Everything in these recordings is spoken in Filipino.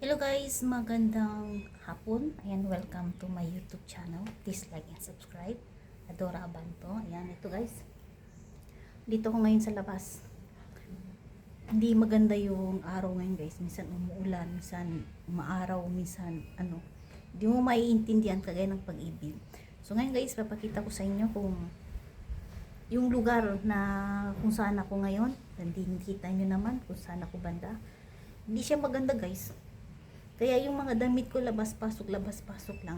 Hello guys, magandang hapon. Ayan, welcome to my YouTube channel. Please like and subscribe. Adora Abanto. Ayan, ito guys. Dito ko ngayon sa labas. Hindi maganda yung araw ngayon guys. Minsan umuulan, minsan umaaraw, minsan ano. Hindi mo maiintindihan kagaya ng pag-ibig. So ngayon guys, papakita ko sa inyo kung yung lugar na kung saan ako ngayon. Hindi kita nyo naman kung saan ako banda. Hindi siya maganda guys. Kaya yung mga damit ko labas pasok lang.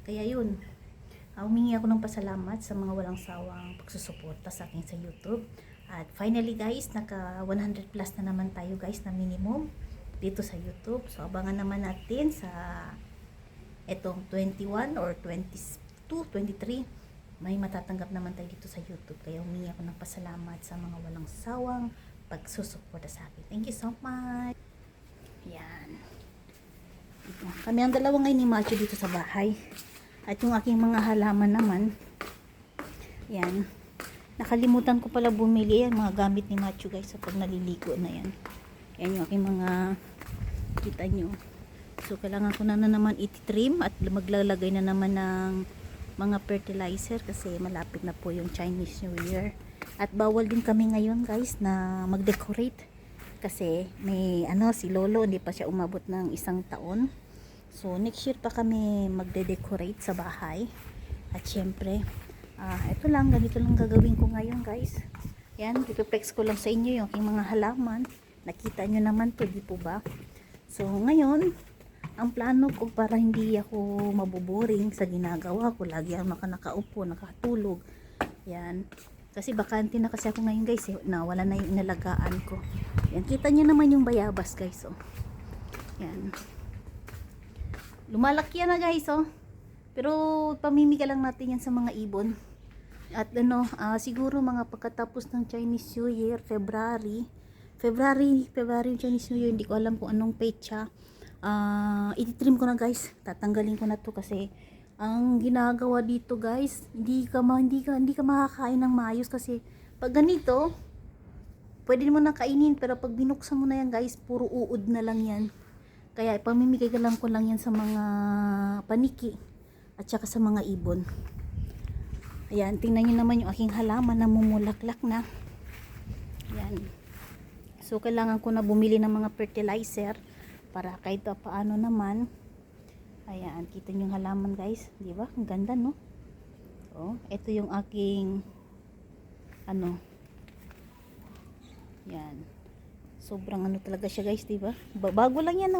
Kaya yun, humingi ako ng pasalamat sa mga walang sawang pagsusuporta sa akin sa YouTube. At finally guys, naka 100 plus na naman tayo guys na minimum dito sa YouTube. So abangan naman natin sa etong 21 or 22, 23. May matatanggap naman tayo dito sa YouTube. Kaya humingi ako ng pasalamat sa mga walang sawang pagsusuporta sa akin. Thank you so much. Yan. Kami ang dalawa ngayon ni Macho dito sa bahay. At yung aking mga halaman naman, yan. Nakalimutan ko pala bumili yan, mga gamit ni Macho guys sa pag naliligo na yan. Yan yung aking mga, kita nyo. So kailangan ko na naman ititrim at maglalagay na naman ng mga fertilizer kasi malapit na po yung Chinese New Year. At bawal din kami ngayon guys na mag-decorate. Kasi may si Lolo hindi pa siya umabot ng 1 taon. So next year pa kami magde-decorate sa bahay. At syempre, ito lang, ganito lang gagawin ko ngayon guys. Yan, ipiplex ko lang sa inyo yung aking mga halaman. Nakita nyo naman to, di po ba? So ngayon, ang plano ko para hindi ako maboboring sa ginagawa ko, lagi ako nakaupo, nakatulog. Yan. Kasi bakante na kasi ako ngayon guys, wala na yung inalagaan ko. Yan, kita nyo naman yung bayabas guys, oh. Yan. Lumalaki yan na guys, oh. Pero pamimigay lang natin yan sa mga ibon. At siguro mga pagkatapos ng Chinese New Year, February yung Chinese New Year, hindi ko alam kung anong petsa. Ititrim ko na guys. Tatanggalin ko na to kasi ang ginagawa dito guys, hindi ka makakain ng maayos kasi pag ganito, pwede mo na kainin pero pag binuksan mo na yan guys, puro uod na lang yan. Kaya pamimigay ko lang yan sa mga paniki at saka sa mga ibon. Ayan, tingnan nyo naman yung aking halaman na mumulaklak na. Ayan. So kailangan ko na bumili ng mga fertilizer para kahit paano naman. Ayan, kita nyo yung halaman guys, di ba? Ang ganda, no? Oh, ito yung aking yan. Sobrang talaga siya guys, di ba? Bago lang yan,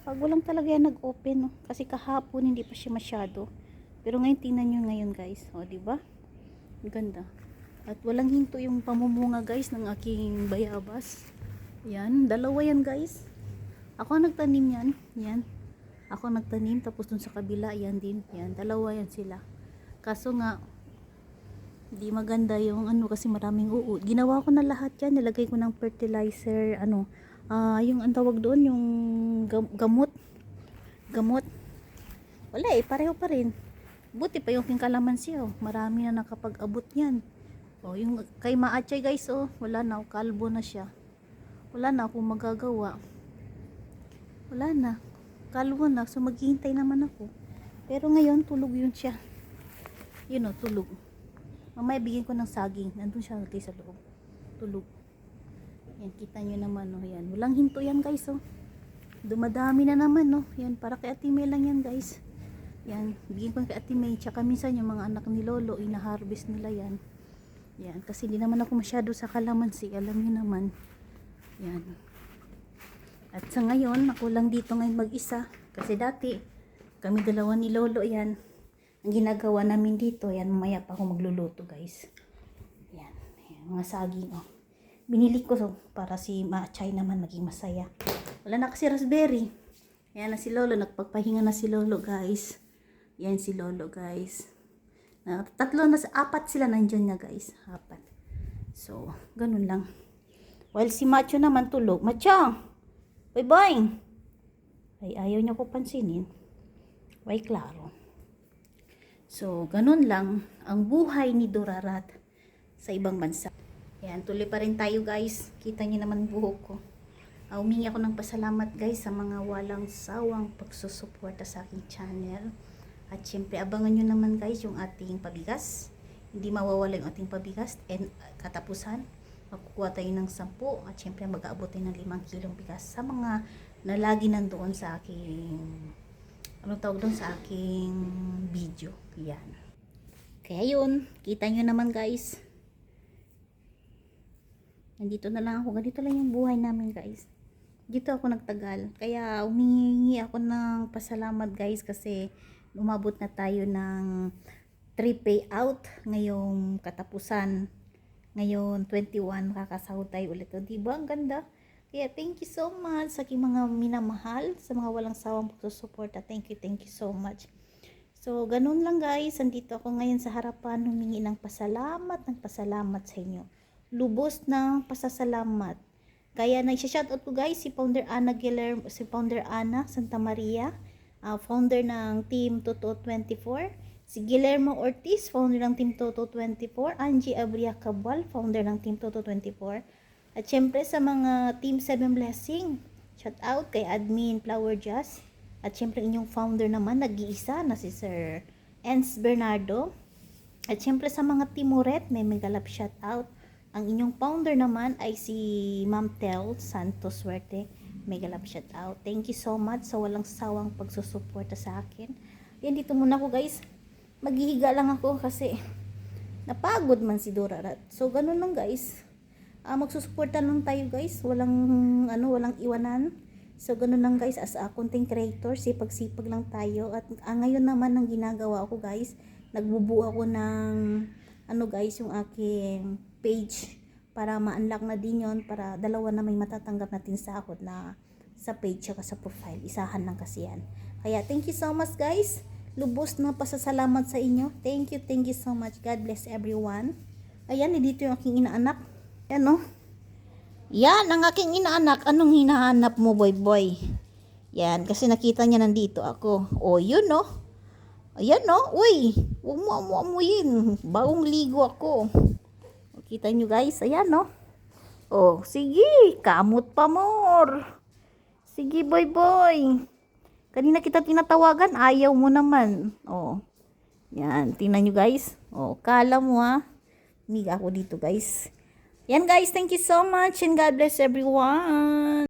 bago lang talaga yan nag-open, no? Kasi kahapon hindi pa siya masyado. Pero ngayon tingnan nyo ngayon guys, oh, di ba? Ang ganda. At walang hinto yung pamumunga guys ng aking bayabas. Yan, dalawa yan guys. Ako nagtanim yan. Yan. Ako nagtanim, tapos dun sa kabila, yan din. Yan, dalawa yan sila. Kaso nga, di maganda yung kasi maraming uod. Ginawa ko na lahat yan. Nilagay ko ng fertilizer, yung ang tawag doon, yung gamot. Wala pareho pa rin. Buti pa yung king kalamansi, oh. Marami na nakapag-abot yan. Oh, yung kay Maachay guys, oh, wala na, kalbo na siya. Wala na akong magagawa. Wala na. Kalbo na, so maghihintay naman ako. Pero ngayon, tulog yun siya. Yun, oh, tulog. Mamaya bigyan ko ng saging. Nandun siya lagay sa loob. Tulog. Yan, kita nyo naman, oh, yan. Walang hinto yan, guys, oh. Dumadami na naman, oh. Yan, para kay Ate May lang yan, guys. Yan, bigyan ko kay Ate May. Tsaka minsan yung mga anak ni Lolo, ina-harvest nila yan. Yan, kasi hindi naman ako masyado sa kalamansi. Alam nyo naman. Yan. At sa ngayon, ako lang dito ngayon mag-isa. Kasi dati, kami dalawa ni Lolo yan. Ang ginagawa namin dito, yan, mamaya pa ako magluluto guys. Yan, mga saging, oh. Binili ko para si Maachay naman maging masaya. Wala na kasi raspberry. Yan na si Lolo, nagpagpahinga na si Lolo guys. Yan si Lolo guys. 4 sila nandiyan niya guys. 4. So, ganun lang. While si Macho naman tulog. Macho! Bye-bye! Ay, ayaw niya ko pansinin. Why, klaro. So, ganun lang ang buhay ni Dorarat sa ibang bansa. Yan, tuloy pa rin tayo guys. Kita niyo naman buhok ko. Humingi ako ng pasalamat guys sa mga walang sawang pagsusuporta sa aking channel. At syempre abangan nyo naman guys yung ating pabigas. Hindi mawawala yung ating pabigas. And katapusan, magkukuha tayo ng 10. At syempre mag-aabot tayo ng 5 kilong bigas sa mga na lagi nandoon sa aking, anong tawag doon, sa aking video. Yan. Kaya yun, kita nyo naman guys. Nandito na lang ako. Ganito lang yung buhay namin guys. Dito ako nagtagal. Kaya humingi ako ng pasalamat guys kasi umabot na tayo ng 3 payout ngayong katapusan. Ngayon 21 kakasahod tayo ulit. O, diba? Ang ganda. Kaya thank you so much sa aking mga minamahal, sa mga walang sawang pagsusuporta. Thank you so much. So ganun lang guys. Andito ako ngayon sa harapan humingi ng pasalamat sa inyo. Lubos ng pasasalamat. Kaya nag-shoutout ko guys si Founder Ana Santa Maria, founder ng Team Toto 24, si Guillermo Ortiz, founder ng Team Toto 24, Angie Abria Cabal, founder ng Team Toto 24, at syempre sa mga Team 7 Blessing, shoutout kay Admin Flower Jazz, at syempre inyong founder naman nag-iisa na si Sir Enz Bernardo, at syempre sa mga Team Muret may megalap shoutout. Ang inyong founder naman ay si Ma'am Tel Santos Suerte. Mega love shout out. Thank you so much sa walang sawang pagsusuporta sa akin. Yan, dito muna ako guys. Maghihiga lang ako kasi napagod man si Dora Rat. So ganun lang guys. Magsusuporta lang tayo guys. Walang iwanan. So ganun lang guys, as a content creator, sipag-sipag lang tayo. At ngayon naman ang ginagawa ko guys, nagbubuo ako ng guys, yung aking page para ma-unlock na din yon, para dalawa na may matatanggap natin sahod na sa page at sa profile. Isahan lang kasi yan. Kaya thank you so much guys. Lubos na pasasalamat sa inyo. Thank you so much. God bless everyone. Ayan, dito yung aking inaanak. Yan Yan ang aking inaanak. Anong hinahanap mo boy? Yan, kasi nakita niya nandito ako. Yun Ayan uy, huwag mo amuyin. Bagong ligo ako. Kita nyo guys, ayan sige, kamot pa more. Sige boy. Kanina kita tinatawagan, ayaw mo naman. Yan, tingnan nyo guys. Kala mo miga ako dito guys. Yan guys, thank you so much and God bless everyone.